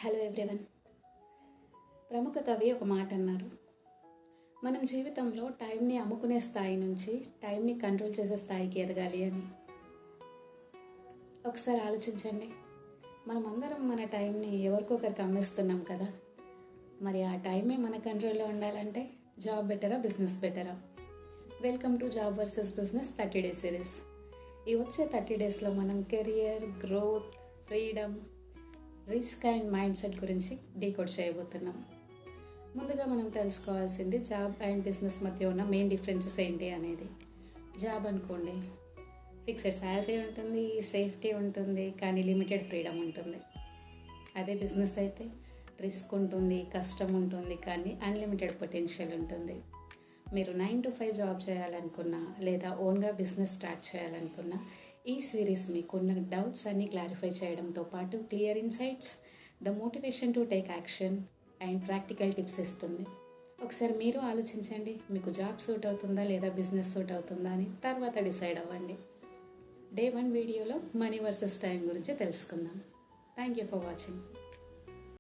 Hello everyone. ప్రముఖ కవి ఒక మాట అన్నారు, మనం జీవితంలో టైంని అమ్ముకునే స్థాయి నుంచి టైంని కంట్రోల్ చేసే స్థాయికి ఎదగాలి అని. ఒకసారి ఆలోచించండి, మనమందరం మన టైంని ఎవరికొకరికి అమ్మేస్తున్నాం కదా. మరి ఆ టైమే మన కంట్రోల్లో ఉండాలంటే జాబ్ బెటరా, బిజినెస్ బెటరా? Welcome to job versus business 30 days series. ఈ వచ్చే 30 డేస్లో మనం career, growth, freedom, risk and mind set గురించి డీకోడ్ చేయబోతున్నాం. ముందుగా మనం తెలుసుకోవాల్సింది జాబ్ అండ్ బిజినెస్ మధ్య ఉన్న మెయిన్ డిఫరెన్సెస్ ఏంటి అనేది. జాబ్ అనుకోండి, ఫిక్స్డ్ శాలరీ ఉంటుంది, సేఫ్టీ ఉంటుంది, కానీ లిమిటెడ్ ఫ్రీడమ్ ఉంటుంది. అదే బిజినెస్ అయితే రిస్క్ ఉంటుంది, కష్టం ఉంటుంది, కానీ అన్లిమిటెడ్ పొటెన్షియల్ ఉంటుంది. మీరు 9 to 5 జాబ్ చేయాలనుకున్నా లేదా ఓన్గా బిజినెస్ స్టార్ట్ చేయాలనుకున్నా ఈ సిరీస్ మీకున్న డౌట్స్ అన్నీ క్లారిఫై చేయడంతో పాటు clear insights, the motivation to take action and practical tips ఇస్తుంది. ఒకసారి మీరు ఆలోచించండి, మీకు జాబ్ సూట్ అవుతుందా లేదా బిజినెస్ సూట్ అవుతుందా అని. తర్వాత డిసైడ్ అవ్వండి. Day 1 వీడియోలో మనీ వర్సెస్ టైం గురించి తెలుసుకుందాం. Thank you for watching.